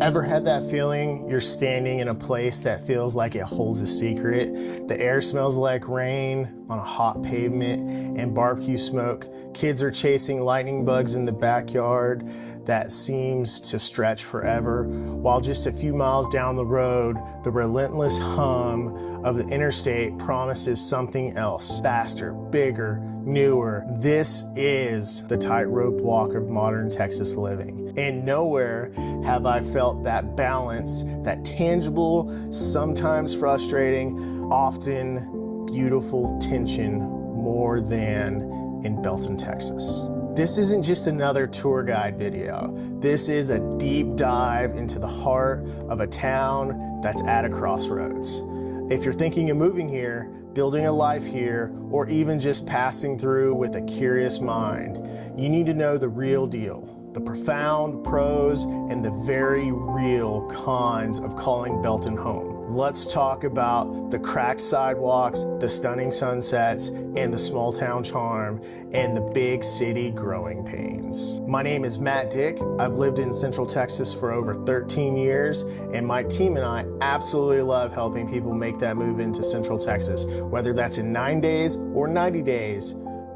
Ever had that feeling you're standing in a place that feels like it holds a secret? The air smells like rain on a hot pavement and barbecue smoke. Kids are chasing lightning bugs in the backyard that seems to stretch forever, while just a few miles down the road, the relentless hum of the interstate promises something else, faster, bigger, newer. This is the tightrope walk of modern Texas living. And nowhere have I felt that balance, that tangible, sometimes frustrating, often beautiful tension more than in Belton, Texas. This isn't just another tour guide video. This is a deep dive into the heart of a town that's at a crossroads. If you're thinking of moving here, building a life here, or even just passing through with a curious mind, you need to know the real deal. The profound pros and the very real cons of calling Belton home. Let's talk about the cracked sidewalks, the stunning sunsets, and the small town charm, and the big city growing pains. My name is Matt Dick. I've lived in Central Texas for over 13 years, and my team and I absolutely love helping people make that move into Central Texas. Whether that's in 9 days or 90 days,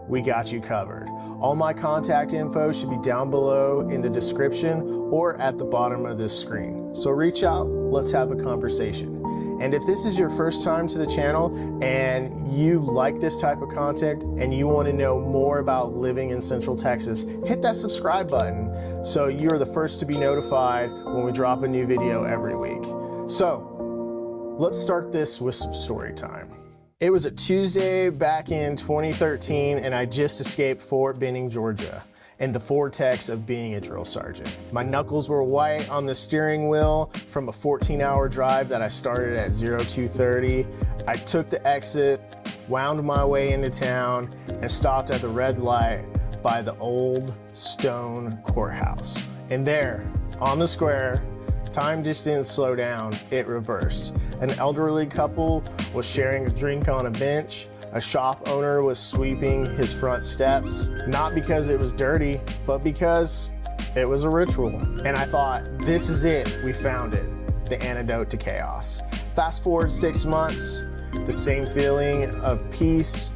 we got you covered. All my contact info should be down below in the description or at the bottom of this screen. So reach out, let's have a conversation. And if this is your first time to the channel and you like this type of content and you want to know more about living in Central Texas, hit that subscribe button so you're the first to be notified when we drop a new video every week. So let's start this with some story time. It was a Tuesday back in 2013 and I just escaped Fort Benning, Georgia, and the vortex of being a drill sergeant. My knuckles were white on the steering wheel from a 14-hour drive that I started at 02:30. I took the exit, wound my way into town, and stopped at the red light by the old stone courthouse. And there, on the square, time just didn't slow down, it reversed. An elderly couple was sharing a drink on a bench. A shop owner was sweeping his front steps, not because it was dirty, but because it was a ritual. And I thought, this is it, we found it, the antidote to chaos. Fast forward 6 months, the same feeling of peace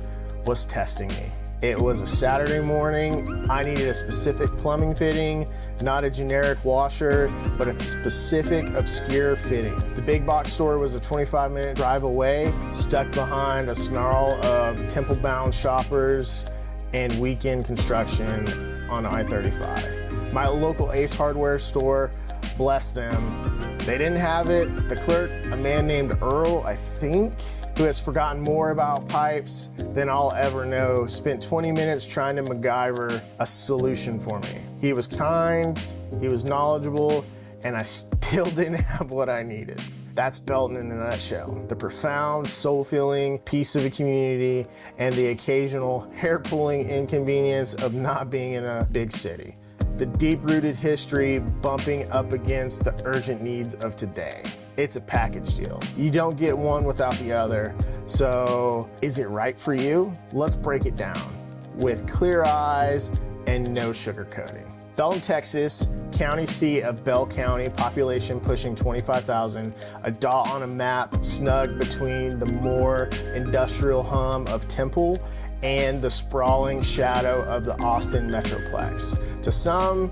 was testing me. It was a Saturday morning. I needed a specific plumbing fitting, not a generic washer, but a specific obscure fitting. The big box store was a 25-minute drive away, stuck behind a snarl of temple-bound shoppers and weekend construction on I-35. My local Ace Hardware store, bless them, they didn't have it. The clerk, a man named Earl, I think, who has forgotten more about pipes than I'll ever know, spent 20 minutes trying to MacGyver a solution for me. He was kind, he was knowledgeable, and I still didn't have what I needed. That's Belton in a nutshell. The profound, soul-filling piece of a community and the occasional hair-pulling inconvenience of not being in a big city. The deep-rooted history bumping up against the urgent needs of today. It's a package deal. You don't get one without the other. So is it right for you? Let's break it down with clear eyes and no sugarcoating. Belton, Texas, county seat of Bell County, population pushing 25,000, a dot on a map snug between the more industrial hum of Temple and the sprawling shadow of the Austin Metroplex. To some,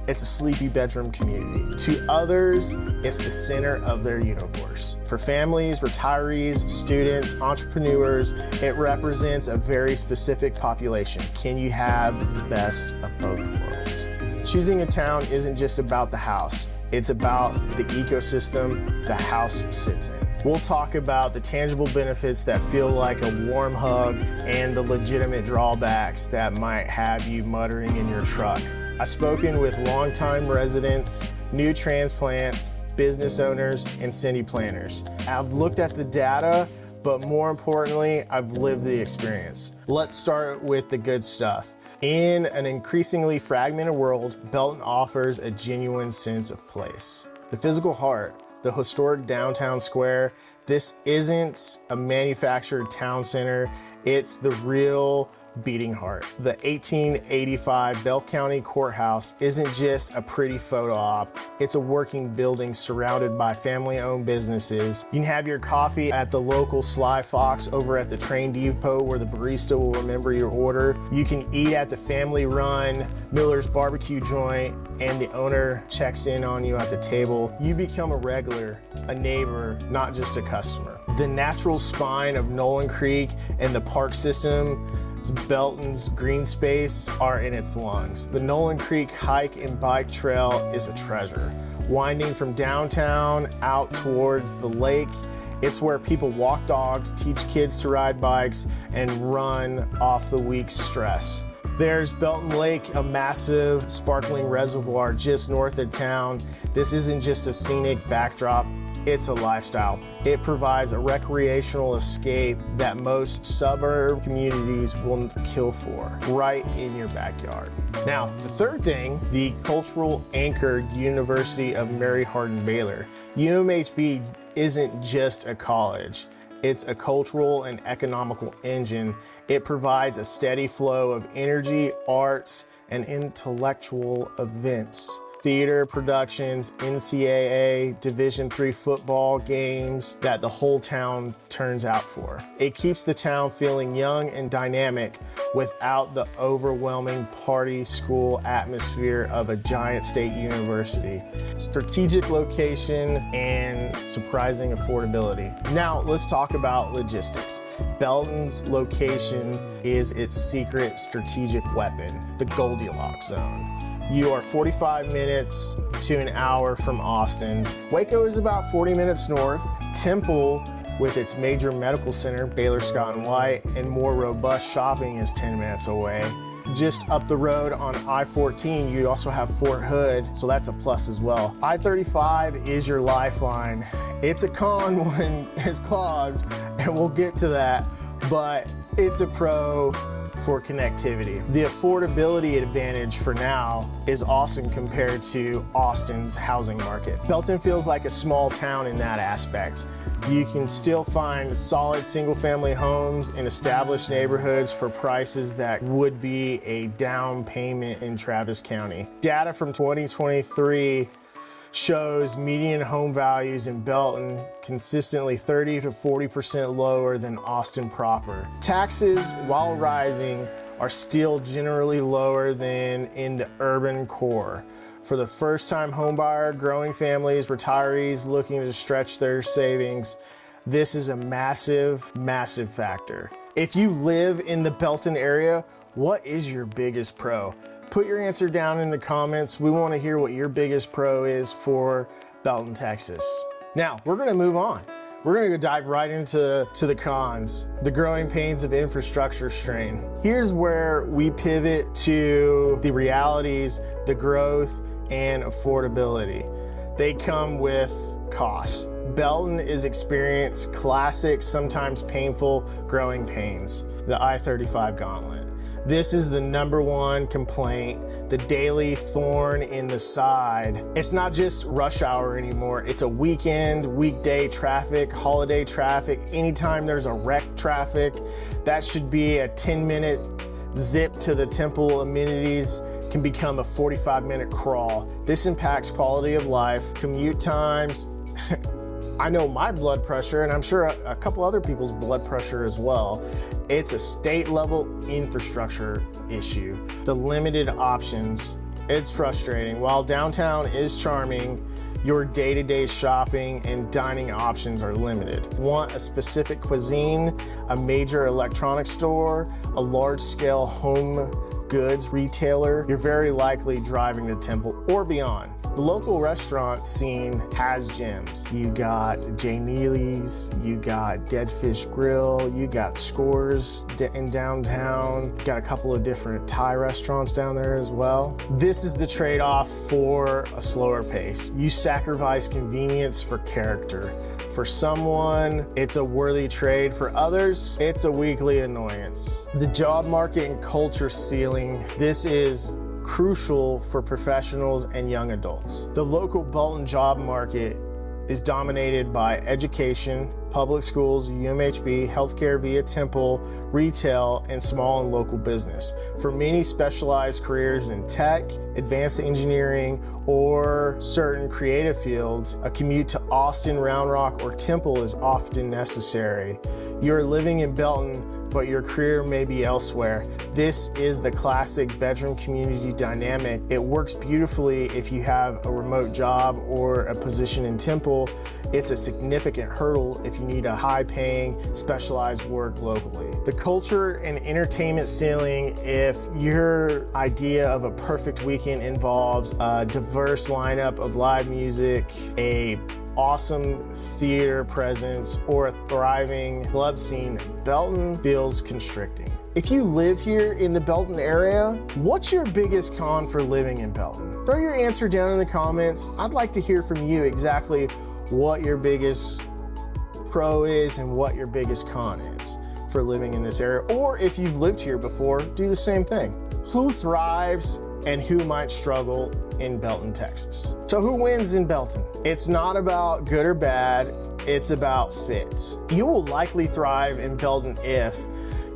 it's a sleepy bedroom community. To others, it's the center of their universe. For families, retirees, students, entrepreneurs, it represents a very specific population. Can you have the best of both worlds? Choosing a town isn't just about the house. It's about the ecosystem the house sits in. We'll talk about the tangible benefits that feel like a warm hug and the legitimate drawbacks that might have you muttering in your truck. I've spoken with longtime residents, new transplants, business owners, and city planners. I've looked at the data, but more importantly, I've lived the experience. Let's start with the good stuff. In an increasingly fragmented world, Belton offers a genuine sense of place. The physical heart, the historic downtown square, this isn't a manufactured town center, it's the real beating heart. The 1885 Bell County Courthouse isn't just a pretty photo op, it's a working building surrounded by family-owned businesses. You can have your coffee at the local Sly Fox over at the train depot where the barista will remember your order. You can eat at the family-run Miller's barbecue joint and the owner checks in on you at the table. You become a regular, a neighbor, not just a customer. The natural spine of Nolan Creek and the park system, Belton's green space, are in its lungs. The Nolan Creek hike and bike trail is a treasure. Winding from downtown out towards the lake, it's where people walk dogs, teach kids to ride bikes, and run off the week's stress. There's Belton Lake, a massive sparkling reservoir just north of town. This isn't just a scenic backdrop, it's a lifestyle. It provides a recreational escape that most suburb communities will kill for, right in your backyard. Now, the third thing, the cultural anchor University of Mary Hardin Baylor. UMHB isn't just a college. It's a cultural and economical engine. It provides a steady flow of energy, arts, and intellectual events. Theater productions, NCAA, Division III football games that the whole town turns out for. It keeps the town feeling young and dynamic without the overwhelming party school atmosphere of a giant state university. Strategic location and surprising affordability. Now let's talk about logistics. Belton's location is its secret strategic weapon, the Goldilocks zone. You are 45 minutes to an hour from Austin. Waco is about 40 minutes north. Temple, with its major medical center, Baylor Scott & White, and more robust shopping is 10 minutes away. Just up the road on I-14, you also have Fort Hood, so that's a plus as well. I-35 is your lifeline. It's a con when it's clogged, and we'll get to that, but it's a pro for connectivity. The affordability advantage for now is awesome compared to Austin's housing market. Belton feels like a small town in that aspect. You can still find solid single-family homes in established neighborhoods for prices that would be a down payment in Travis County. Data from 2023 shows median home values in Belton consistently 30 to 40% lower than Austin proper. Taxes, while rising, are still generally lower than in the urban core. For the first-time homebuyer, growing families, retirees looking to stretch their savings, this is a massive, massive factor. If you live in the Belton area, what is your biggest pro? Put your answer down in the comments. We want to hear what your biggest pro is for Belton, Texas. Now, we're going to move on. We're going to dive right into the cons, the growing pains of infrastructure strain. Here's where we pivot to the realities, the growth, and affordability. They come with costs. Belton is experiencing classic, sometimes painful, growing pains, the I-35 gauntlet. This is the #1 complaint, the daily thorn in the side. It's not just rush hour anymore. It's a weekend, weekday traffic, holiday traffic. Anytime there's a wreck traffic, that should be a 10-minute zip to the temple amenities can become a 45-minute crawl. This impacts quality of life, commute times. I know my blood pressure, and I'm sure a couple other people's blood pressure as well. It's a state-level infrastructure issue. The limited options, it's frustrating. While downtown is charming, your day-to-day shopping and dining options are limited. Want a specific cuisine, a major electronics store, a large-scale home goods retailer, you're very likely driving to Temple or beyond. The local restaurant scene has gems. You got J. Neely's, you got Dead Fish Grill, you got Scores in downtown, got a couple of different Thai restaurants down there as well. This is the trade-off for a slower pace. You sacrifice convenience for character. For someone, it's a worthy trade. For others, it's a weekly annoyance. The job market and culture ceiling, this is crucial for professionals and young adults. The local Belton job market is dominated by education, public schools, UMHB, healthcare via Temple, retail, and small and local business. For many specialized careers in tech, advanced engineering, or certain creative fields, a commute to Austin, Round Rock, or Temple is often necessary. You're living in Belton, but your career may be elsewhere. This is the classic bedroom community dynamic. It works beautifully if you have a remote job or a position in Temple. It's a significant hurdle if you need a high-paying, specialized work locally. The culture and entertainment ceiling, if your idea of a perfect weekend involves a diverse lineup of live music, a awesome theater presence, or a thriving club scene, Belton feels constricting. If you live here in the Belton area, what's your biggest con for living in Belton? Throw your answer down in the comments. I'd like to hear from you exactly what your biggest pro is and what your biggest con is for living in this area. Or if you've lived here before, do the same thing. Who thrives and who might struggle in Belton, Texas? So who wins in Belton? It's not about good or bad, it's about fit. You will likely thrive in Belton if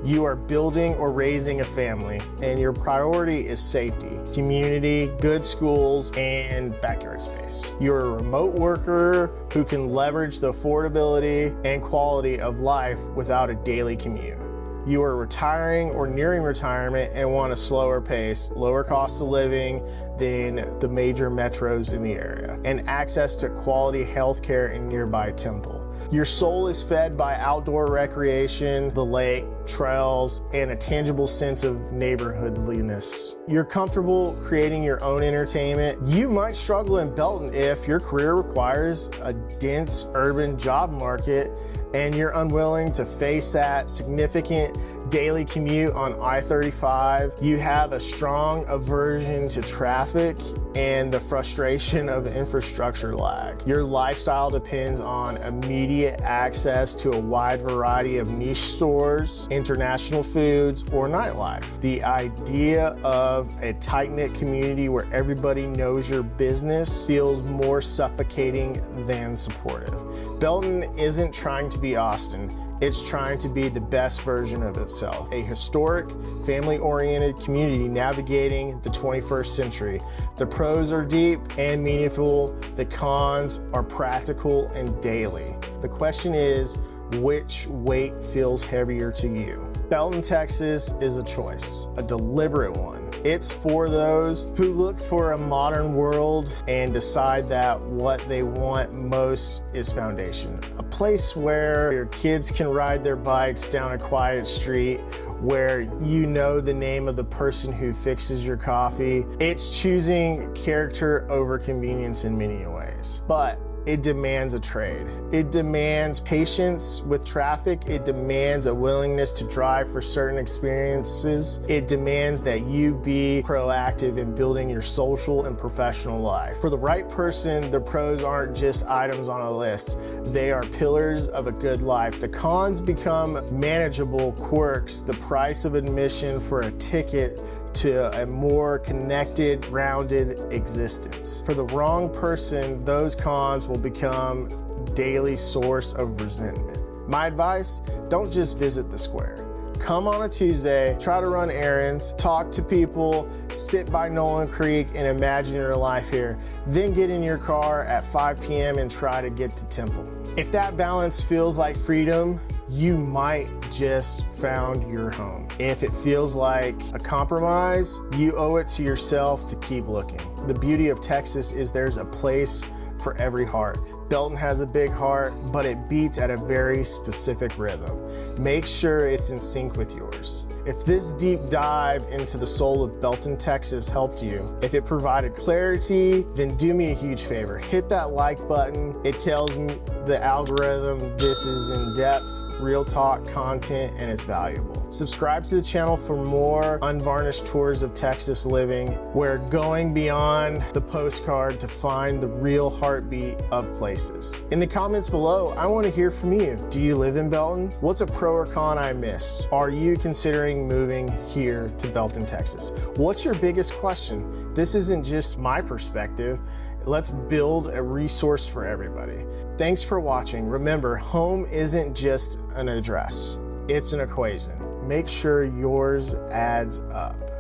you are building or raising a family and your priority is safety, community, good schools, and backyard space. You're a remote worker who can leverage the affordability and quality of life without a daily commute. You are retiring or nearing retirement and want a slower pace, lower cost of living than the major metros in the area, and access to quality healthcare in nearby Temple. Your soul is fed by outdoor recreation, the lake, trails, and a tangible sense of neighborhoodliness. You're comfortable creating your own entertainment. You might struggle in Belton if your career requires a dense urban job market and you're unwilling to face that significant daily commute on I-35. You have a strong aversion to traffic and the frustration of infrastructure lag. Your lifestyle depends on immediate access to a wide variety of niche stores, international foods, or nightlife. The idea of a tight-knit community where everybody knows your business feels more suffocating than supportive. Belton isn't trying to be Austin. It's trying to be the best version of itself. A historic, family-oriented community navigating the 21st century. The pros are deep and meaningful. The cons are practical and daily. The question is, which weight feels heavier to you? Belton, Texas is a choice, a deliberate one. It's for those who look for a modern world and decide that what they want most is foundation. A place where your kids can ride their bikes down a quiet street, where you know the name of the person who fixes your coffee. It's choosing character over convenience in many ways. But it demands a trade. It demands patience with traffic. It demands a willingness to drive for certain experiences. It demands that you be proactive in building your social and professional life. For the right person, the pros aren't just items on a list. They are pillars of a good life. The cons become manageable quirks, the price of admission for a ticket to a more connected, rounded existence. For the wrong person, those cons will become a daily source of resentment. My advice, don't just visit the square. Come on a Tuesday, try to run errands, talk to people, sit by Nolan Creek and imagine your life here. Then get in your car at 5 p.m. and try to get to Temple. If that balance feels like freedom, you might just found your home. If it feels like a compromise, you owe it to yourself to keep looking. The beauty of Texas is there's a place for every heart. Belton has a big heart, but it beats at a very specific rhythm. Make sure it's in sync with yours. If this deep dive into the soul of Belton, Texas helped you, if it provided clarity, then do me a huge favor. Hit that like button. It tells me the algorithm this is in-depth, real talk content, and it's valuable. Subscribe to the channel for more unvarnished tours of Texas living. We're going beyond the postcard to find the real heartbeat of places. In the comments below, I want to hear from you. Do you live in Belton? What's a pro or con I missed? Are you considering moving here to Belton, Texas? What's your biggest question? This isn't just my perspective. Let's build a resource for everybody. Thanks for watching. Remember, home isn't just an address, it's an equation. Make sure yours adds up.